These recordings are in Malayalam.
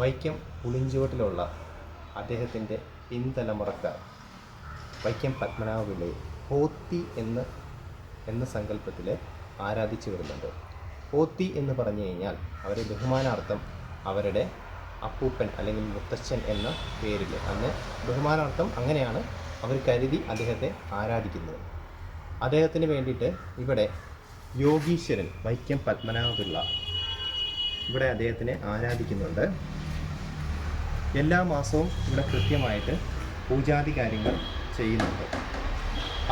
വൈക്കം പുളിഞ്ചോട്ടിലുള്ള അദ്ദേഹത്തിൻ്റെ പിൻതലമുറക്കാർ വൈക്കം പത്മനാഭപിള്ളയെ പോത്തി എന്ന സങ്കല്പത്തിൽ ആരാധിച്ചു വരുന്നുണ്ട്. പോത്തി എന്ന് പറഞ്ഞു കഴിഞ്ഞാൽ അവരെ ബഹുമാനാർത്ഥം അവരുടെ അപ്പൂപ്പൻ അല്ലെങ്കിൽ മുത്തച്ഛൻ എന്ന പേരിൽ അന്ന് ബഹുമാനാർത്ഥം അങ്ങനെയാണ് അവർ കരുതി അദ്ദേഹത്തെ ആരാധിക്കുന്നത്. അദ്ദേഹത്തിന് വേണ്ടിയിട്ട് ഇവിടെ യോഗീശ്വരൻ വൈക്കം പത്മനാഭപിള്ള ഇവിടെ അദ്ദേഹത്തിനെ ആരാധിക്കുന്നുണ്ട്. എല്ലാ മാസവും ഇവിടെ കൃത്യമായിട്ട് പൂജാതി കാര്യങ്ങൾ ചെയ്യുന്നുണ്ട്.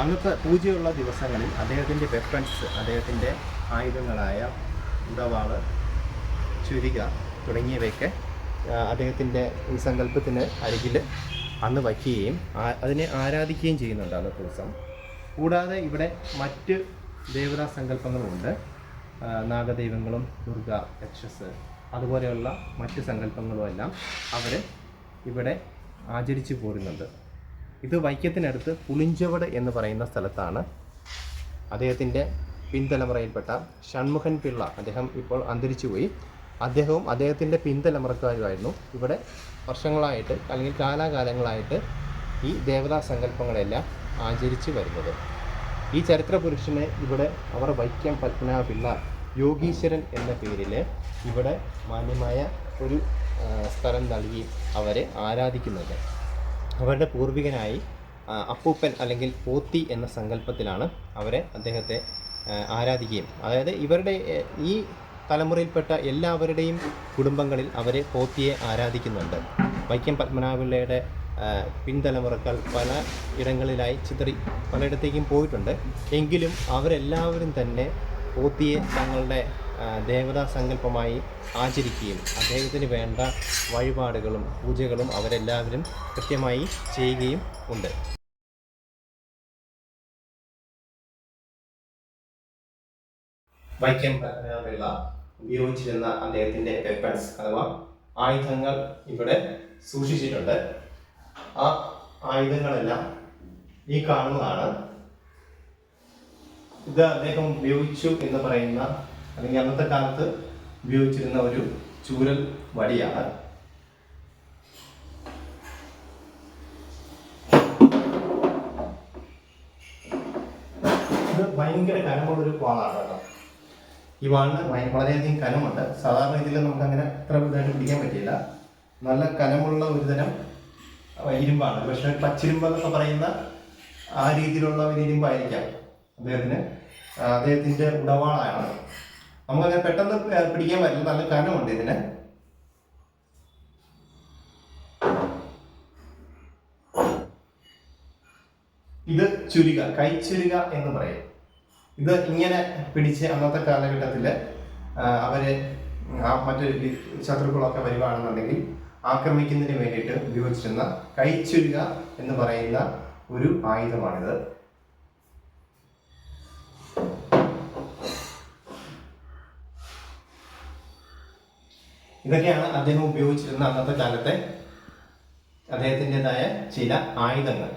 അന്നത്തെ പൂജയുള്ള ദിവസങ്ങളിൽ അദ്ദേഹത്തിൻ്റെ വെപ്പൺസ്, അദ്ദേഹത്തിൻ്റെ ആയുധങ്ങളായ ഉടവാള്, ചുരിക തുടങ്ങിയവയൊക്കെ അദ്ദേഹത്തിൻ്റെ ഈ സങ്കല്പത്തിന് അരികിൽ അന്ന് വയ്ക്കുകയും അതിനെ ആരാധിക്കുകയും ചെയ്യുന്നുണ്ട് അന്നത്തെ ദിവസം. കൂടാതെ ഇവിടെ മറ്റ് ദേവതാ സങ്കല്പങ്ങളുമുണ്ട്. നാഗദൈവങ്ങളും ദുർഗ, യക്ഷസ് അതുപോലെയുള്ള മറ്റ് സങ്കല്പങ്ങളുമെല്ലാം അവർ ഇവിടെ ആചരിച്ചു പോരുന്നുണ്ട്. ഇത് വൈക്കത്തിനടുത്ത് പുളിഞ്ചവട് എന്ന് പറയുന്ന സ്ഥലത്താണ്. അദ്ദേഹത്തിൻ്റെ പിൻതലമുറയിൽപ്പെട്ട ഷൺമുഖൻ പിള്ള, അദ്ദേഹം ഇപ്പോൾ അന്തരിച്ചുപോയി. അദ്ദേഹവും അദ്ദേഹത്തിൻ്റെ പിൻതലമുറക്കാരുമായിരുന്നു ഇവിടെ വർഷങ്ങളായിട്ട് അല്ലെങ്കിൽ കാലാകാലങ്ങളായിട്ട് ഈ ദേവതാ സങ്കല്പങ്ങളെല്ലാം ആചരിച്ചു വരുന്നത്. ഈ ചരിത്ര പുരുഷനെ ഇവിടെ അവർ വൈക്കം പത്മനാഭപിള്ള യോഗീശ്വരൻ എന്ന പേരിൽ ഇവിടെ മാന്യമായ ഒരു സ്ഥലം നൽകി അവരെ ആരാധിക്കുന്നുണ്ട്. അവരുടെ പൂർവികനായി അപ്പൂപ്പൻ അല്ലെങ്കിൽ പോത്തി എന്ന സങ്കല്പത്തിലാണ് അദ്ദേഹത്തെ ആരാധിക്കുകയും, അതായത് ഇവരുടെ ഈ തലമുറയിൽപ്പെട്ട എല്ലാവരുടെയും കുടുംബങ്ങളിൽ അവർ പോത്തിയെ ആരാധിക്കുന്നുണ്ട്. വൈക്കം പത്മനാഭപിള്ളയുടെ പിൻതലമുറക്കാർ പല ഇടങ്ങളിലായി പലയിടത്തേക്കും പോയിട്ടുണ്ട്. എങ്കിലും അവരെല്ലാവരും തന്നെ പോത്തിയെ തങ്ങളുടെ ദേവതാ സങ്കല്പമായി ആചരിക്കുകയും അദ്ദേഹത്തിന് വേണ്ട വഴിപാടുകളും പൂജകളും അവരെല്ലാവരും കൃത്യമായി ചെയ്യുകയും ഉണ്ട്. വൈക്കം പത്മനാഭപിള്ള ഉപയോഗിച്ചിരുന്ന അദ്ദേഹത്തിൻ്റെ വെപ്പൺസ് അഥവാ ആയുധങ്ങൾ ഇവിടെ സൂക്ഷിച്ചിട്ടുണ്ട്. ആ ആയുധങ്ങളെല്ലാം ഈ കാണുന്നതാണ്. ഇത് അദ്ദേഹം ഉപയോഗിച്ചു എന്ന് പറയുന്ന അല്ലെങ്കിൽ അന്നത്തെ കാലത്ത് ഉപയോഗിച്ചിരുന്ന ഒരു ചൂരൽ വടിയാണ്. ഇത് ഭയങ്കര കനമുള്ളൊരു വാളാണ് കേട്ടോ. ഈ വാളിന് വളരെയധികം കനമുണ്ട്. സാധാരണ ഇതിൽ നമുക്ക് അങ്ങനെ അത്ര ഇതായിട്ട് പിടിക്കാൻ പറ്റില്ല. നല്ല കനമുള്ള ഒരു തരം ഇരുമ്പാണ്. പക്ഷേ പച്ചിരുമ്പെന്നൊക്കെ പറയുന്ന ആ രീതിയിലുള്ള ഒരു ഇരുമ്പായിരിക്കാം അദ്ദേഹത്തിൻ്റെ ഉടവാളാണ്. നമുക്കങ്ങനെ പെട്ടെന്ന് പിടിക്കാൻ പറ്റില്ല. നല്ല കനമുണ്ട് ഇതിന്. ഇത് ചുരിക, കൈച്ചുരിക എന്ന് പറയും. ഇത് ഇങ്ങനെ പിടിച്ച് അന്നത്തെ കാലഘട്ടത്തിൽ അവര് മറ്റു ശത്രുക്കളൊക്കെ വരുവാണെന്നുണ്ടെങ്കിൽ ആക്രമിക്കുന്നതിന് വേണ്ടിയിട്ട് ഉപയോഗിച്ചിരുന്ന കൈച്ചുരിക എന്ന് പറയുന്ന ഒരു ആയുധമാണിത്. ഇതൊക്കെയാണ് അദ്ദേഹം ഉപയോഗിച്ചിരുന്ന അന്നത്തെ കാലത്തെ അദ്ദേഹത്തിൻ്റെതായ ചില ആയുധങ്ങൾ.